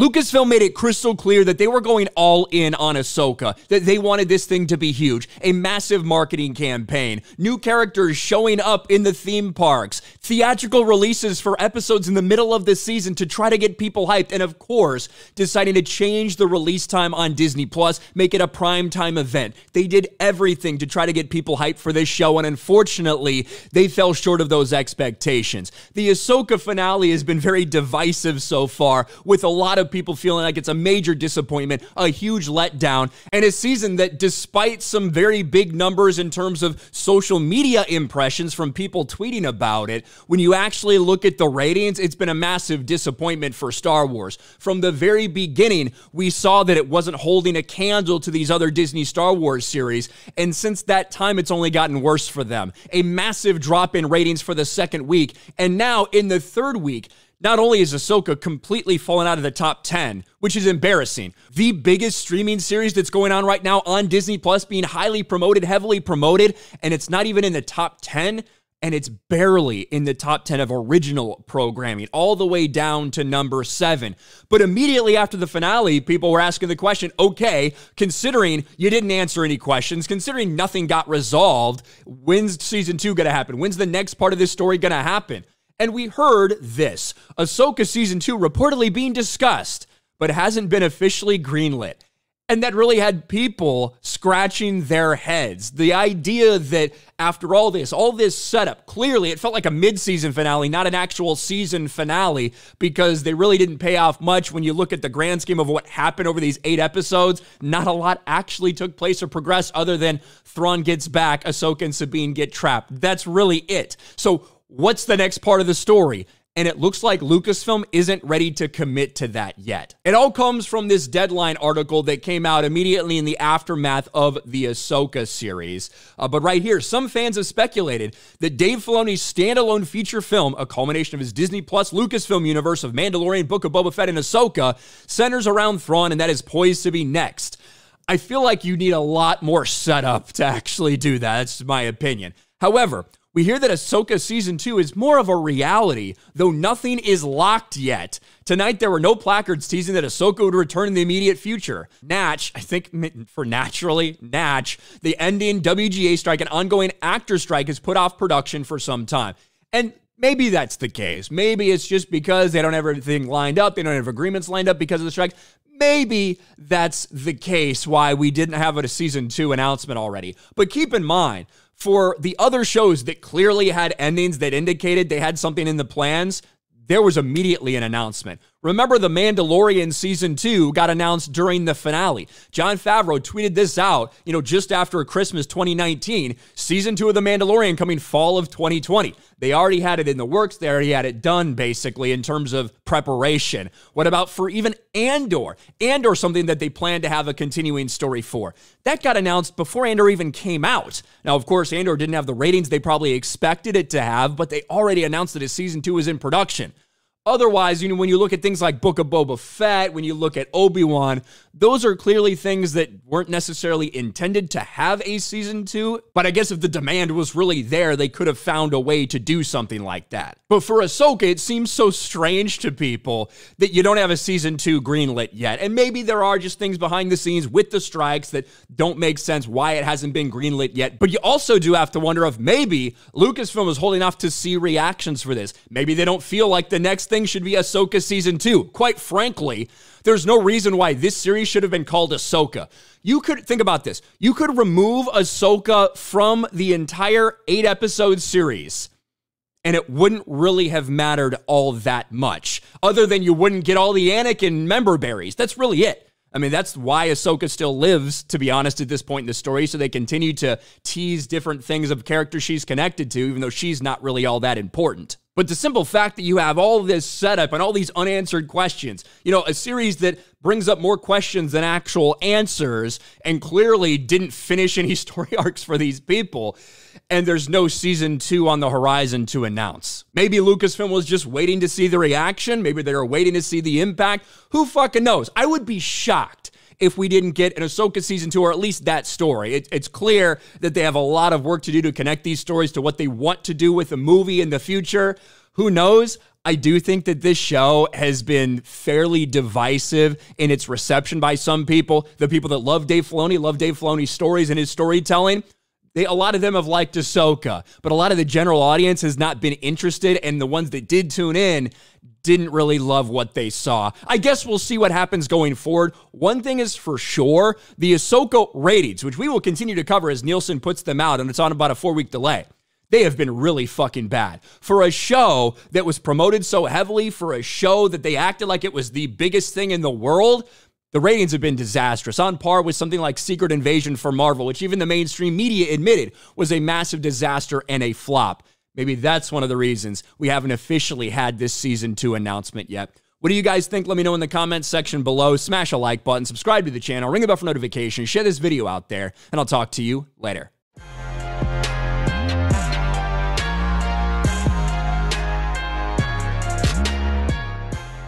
Lucasfilm made it crystal clear that they were going all in on Ahsoka, that they wanted this thing to be huge, a massive marketing campaign, new characters showing up in the theme parks, theatrical releases for episodes in the middle of the season to try to get people hyped, and of course, deciding to change the release time on Disney Plus, make it a primetime event. They did everything to try to get people hyped for this show, and unfortunately, they fell short of those expectations. The Ahsoka finale has been very divisive so far, with a lot of people feeling like it's a major disappointment, a huge letdown, and a season that, despite some very big numbers in terms of social media impressions from people tweeting about it, when you actually look at the ratings, it's been a massive disappointment for Star Wars. From the very beginning, we saw that it wasn't holding a candle to these other Disney Star Wars series, and since that time, it's only gotten worse for them. A massive drop in ratings for the second week, and now in the third week, not only is Ahsoka completely fallen out of the top 10, which is embarrassing, the biggest streaming series that's going on right now on Disney Plus being highly promoted, heavily promoted, and it's not even in the top 10, and it's barely in the top 10 of original programming, all the way down to number 7. But immediately after the finale, people were asking the question, okay, considering you didn't answer any questions, considering nothing got resolved, when's season 2 gonna happen? When's the next part of this story gonna happen? And we heard this, Ahsoka Season 2 reportedly being discussed, but hasn't been officially greenlit. And that really had people scratching their heads. The idea that after all this setup, clearly it felt like a mid-season finale, not an actual season finale, because they really didn't pay off much when you look at the grand scheme of what happened over these 8 episodes. Not a lot actually took place or progressed other than Thrawn gets back, Ahsoka and Sabine get trapped. That's really it. So what's the next part of the story? And it looks like Lucasfilm isn't ready to commit to that yet. It all comes from this Deadline article that came out immediately in the aftermath of the Ahsoka series. But right here, some fans have speculated that Dave Filoni's standalone feature film, a culmination of his Disney Plus Lucasfilm universe of Mandalorian, Book of Boba Fett, and Ahsoka, centers around Thrawn, and that is poised to be next. I feel like you need a lot more setup to actually do that. That's my opinion. However, we hear that Ahsoka Season 2 is more of a reality, though nothing is locked yet. Tonight, there were no placards teasing that Ahsoka would return in the immediate future. Natch, I think for naturally, Natch, the ending WGA strike and ongoing actor strike has put off production for some time. And maybe that's the case. Maybe it's just because they don't have everything lined up, they don't have agreements lined up because of the strike. Maybe that's the case why we didn't have a Season 2 announcement already. But keep in mind, for the other shows that clearly had endings that indicated they had something in the plans, there was immediately an announcement. Remember, The Mandalorian Season 2 got announced during the finale. Jon Favreau tweeted this out, just after Christmas 2019, Season 2 of The Mandalorian coming fall of 2020. They already had it in the works. They already had it done, basically, in terms of preparation. What about for even Andor? Andor, something that they plan to have a continuing story for. That got announced before Andor even came out. Now, of course, Andor didn't have the ratings they probably expected it to have, but they already announced that his Season 2 is in production. Otherwise, when you look at things like Book of Boba Fett, when you look at Obi-Wan, those are clearly things that weren't necessarily intended to have a Season 2. But I guess if the demand was really there, they could have found a way to do something like that. But for Ahsoka, it seems so strange to people that you don't have a Season 2 greenlit yet. And maybe there are just things behind the scenes with the strikes that don't make sense why it hasn't been greenlit yet. But you also do have to wonder if maybe Lucasfilm is holding off to see reactions for this. Maybe they don't feel like the next thing should be Ahsoka Season 2. Quite frankly, there's no reason why this series should have been called Ahsoka. You could think about this. You could remove Ahsoka from the entire 8-episode series, and it wouldn't really have mattered all that much, other than you wouldn't get all the Anakin member berries. That's really it. I mean, that's why Ahsoka still lives, to be honest, at this point in the story, so they continue to tease different things of characters she's connected to, even though she's not really all that important. But the simple fact that you have all this setup and all these unanswered questions, a series that brings up more questions than actual answers and clearly didn't finish any story arcs for these people, and there's no Season 2 on the horizon to announce. Maybe Lucasfilm was just waiting to see the reaction. Maybe they were waiting to see the impact. Who fucking knows? I would be shocked if we didn't get an Ahsoka Season 2, or at least that story. It's clear that they have a lot of work to do to connect these stories to what they want to do with the movie in the future. Who knows? I do think that this show has been fairly divisive in its reception by some people. The people that love Dave Filoni's stories and his storytelling. A lot of them have liked Ahsoka, but a lot of the general audience has not been interested, and the ones that did tune in didn't really love what they saw. I guess we'll see what happens going forward. One thing is for sure, the Ahsoka ratings, which we will continue to cover as Nielsen puts them out, and it's on about a 4-week delay. They have been really fucking bad. For a show that was promoted so heavily, for a show that they acted like it was the biggest thing in the world, the ratings have been disastrous, on par with something like Secret Invasion for Marvel, which even the mainstream media admitted was a massive disaster and a flop. Maybe that's one of the reasons we haven't officially had this Season 2 announcement yet. What do you guys think? Let me know in the comments section below. Smash a like button, subscribe to the channel, ring the bell for notifications, share this video out there, and I'll talk to you later.